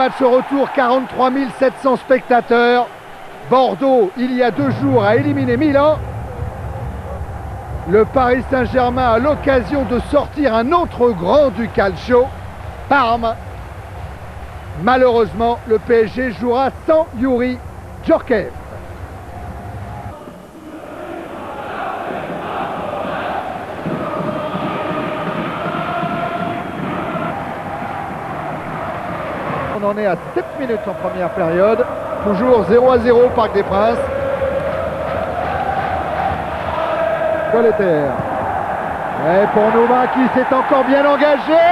Match retour, 43 700 spectateurs. Bordeaux, il y a 2 jours, a éliminé Milan. Le Paris Saint-Germain a l'occasion de sortir un autre grand du calcio, Parme. Malheureusement, le PSG jouera sans Youri Djorkaeff. On en est à 7 minutes en première période. Toujours 0-0 au Parc des Princes. Colleter. Et pour Nouma qui s'est encore bien engagé.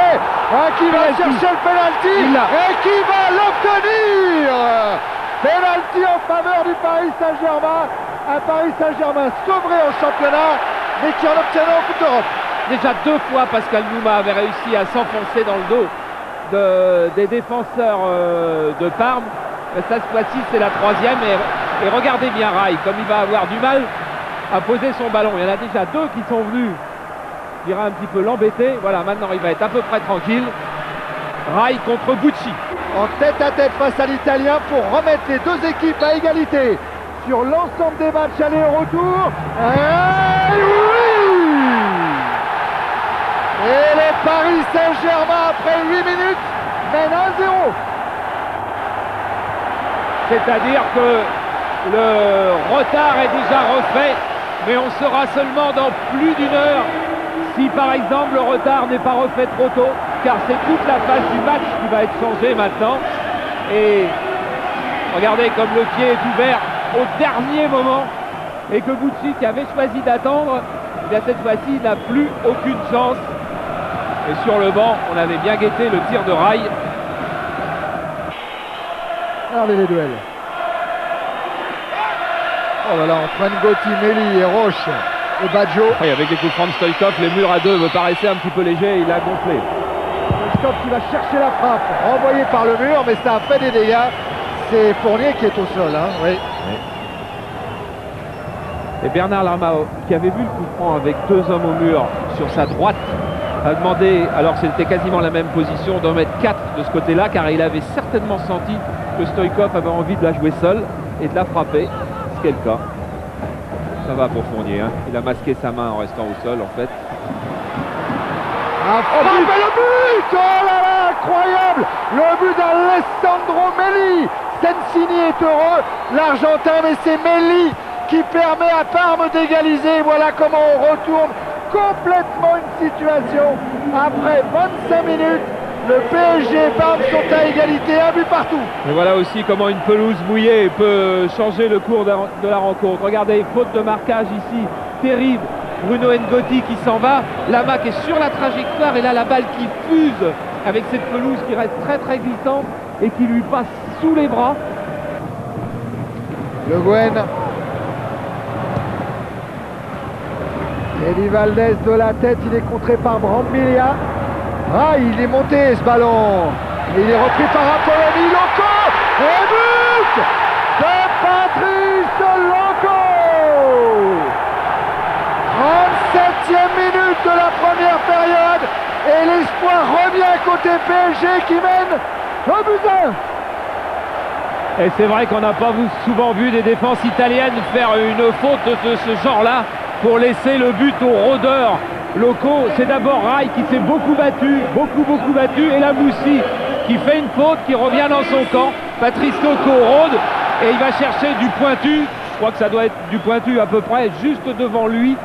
Qui va chercher le penalty. Et qui va l'obtenir. Penalty en faveur du Paris Saint-Germain. Un Paris Saint-Germain sevré en championnat, mais qui en obtiendra en Coupe d'Europe. Déjà 2 fois Pascal Nouma avait réussi à s'enfoncer dans le dos des défenseurs de Parme. Cette fois-ci c'est la 3e et regardez bien Rai comme il va avoir du mal à poser son ballon. Il y en a déjà 2 qui sont venus, je dirais, un petit peu l'embêter. Voilà, maintenant il va être à peu près tranquille. Rai contre Bucci. En tête-à-tête face à l'Italien pour remettre les 2 équipes à égalité sur l'ensemble des matchs aller et retour. Et oui! Et le Paris Saint-Germain, après 8 minutes, mène 1-0. C'est-à-dire que le retard est déjà refait, mais on sera seulement dans plus d'1 heure si par exemple le retard n'est pas refait trop tôt, car c'est toute la phase du match qui va être changée maintenant. Et regardez comme le pied est ouvert au dernier moment et que Bucci, qui avait choisi d'attendre, eh bien cette fois-ci n'a plus aucune chance. Et sur le banc, on avait bien guetté le tir de Rai. Regardez les duels. Oh là là, Antoine Gotti, Méli et Roche et Baggio. Oui, avec les coups de franc de Stoïkov, les murs à 2 me paraissaient un petit peu légers, il a gonflé. Stoïkov qui va chercher la frappe, renvoyé par le mur, mais ça a fait des dégâts. C'est Fournier qui est au sol, hein, oui. Et Bernard Lamao, qui avait vu le coup de franc avec 2 hommes au mur sur sa droite, a demandé, alors que c'était quasiment la même position, d'en mettre 4 de ce côté-là, car il avait certainement senti que Stoïkov avait envie de la jouer seule et de la frapper, ce qui est le cas. Ça va pour Fournier, hein. Il a masqué sa main en restant au sol, en fait. Le but! Oh là là, incroyable! Le but d'Alessandro Melli. Sensini est heureux, l'Argentin, mais c'est Melli qui permet à Parme d'égaliser. Voilà comment on retourne complètement une situation. Après 25 minutes, le PSG et Parme sont à égalité, 1 but partout. Et voilà aussi comment une pelouse mouillée peut changer le cours de la rencontre. Regardez, faute de marquage ici, terrible. Bruno Ngotti qui s'en va, Lama qui est sur la trajectoire et là la balle qui fuse avec cette pelouse qui reste très très glissante et qui lui passe sous les bras. Le Guen. Elie Valdez de la tête, il est contré par Brambilla. Il est monté ce ballon. Et il est repris par Apolloni. Loco. Et but de Patrice Loco. 37e minute de la première période. Et l'espoir revient côté PSG qui mène 2-1. Et c'est vrai qu'on n'a pas souvent vu des défenses italiennes faire une faute de ce genre-là pour laisser le but aux rôdeurs locaux. C'est d'abord Rai qui s'est beaucoup battu, et la Moussi qui fait une faute, qui revient dans son camp. Patrice Loco rôde et il va chercher du pointu. Je crois que ça doit être du pointu à peu près, juste devant lui,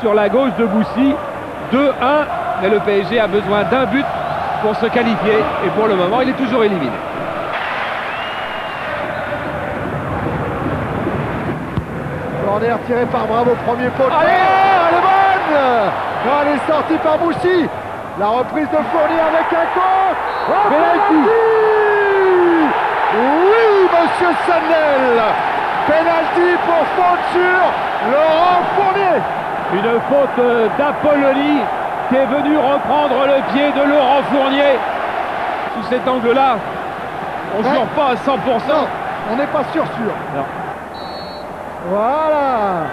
sur la gauche de Moussi. 2-1, mais le PSG a besoin d'un but pour se qualifier et pour le moment il est toujours éliminé. Corner tiré par Bravo, premier poteau. Elle est bonne. Elle est sortie par Moussi. La reprise de Fournier avec un corps. Penalty. Oui, monsieur Sanel. Penalty pour faute sur Laurent Fournier. Une faute d'Apolloni qui est venu reprendre le pied de Laurent Fournier. Sous cet angle-là, on ne sort pas à 100%. Non, on n'est pas sûr. Non. Voilà.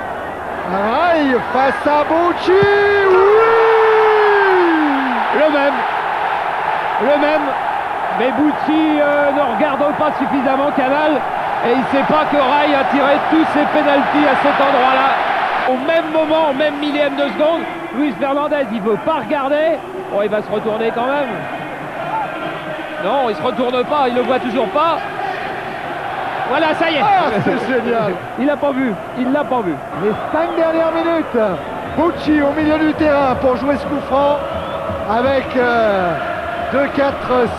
Rai face à Bucci. Oui. Le même Mais Bucci ne regarde pas suffisamment Canal et il ne sait pas que Rai a tiré tous ses pénaltys à cet endroit-là. Au même moment, au même millième de seconde, Luis Fernandez, il ne veut pas regarder. Bon, il va se retourner quand même. Non, il ne se retourne pas, il ne le voit toujours pas. Voilà, ça y est. Ah, c'est génial. Il l'a pas vu, il l'a pas vu. Les 5 dernières minutes. Bucci au milieu du terrain pour jouer ce coup franc avec 2, 4,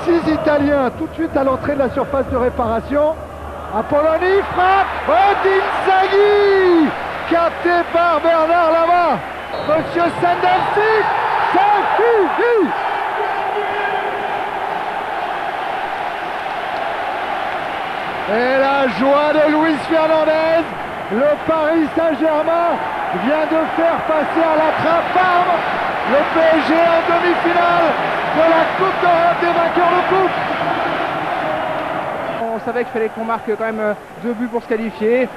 6 Italiens tout de suite à l'entrée de la surface de réparation. Apolloni frappe. Inzaghi capté par Bernard Lama. Monsieur Sandelsi, c'est fini. Et la joie de Luis Fernandez, le Paris Saint-Germain vient de faire passer à la trappe Parme le PSG en demi-finale de la Coupe d'Europe des vainqueurs de coupe. On savait qu'il fallait qu'on marque quand même 2 buts pour se qualifier.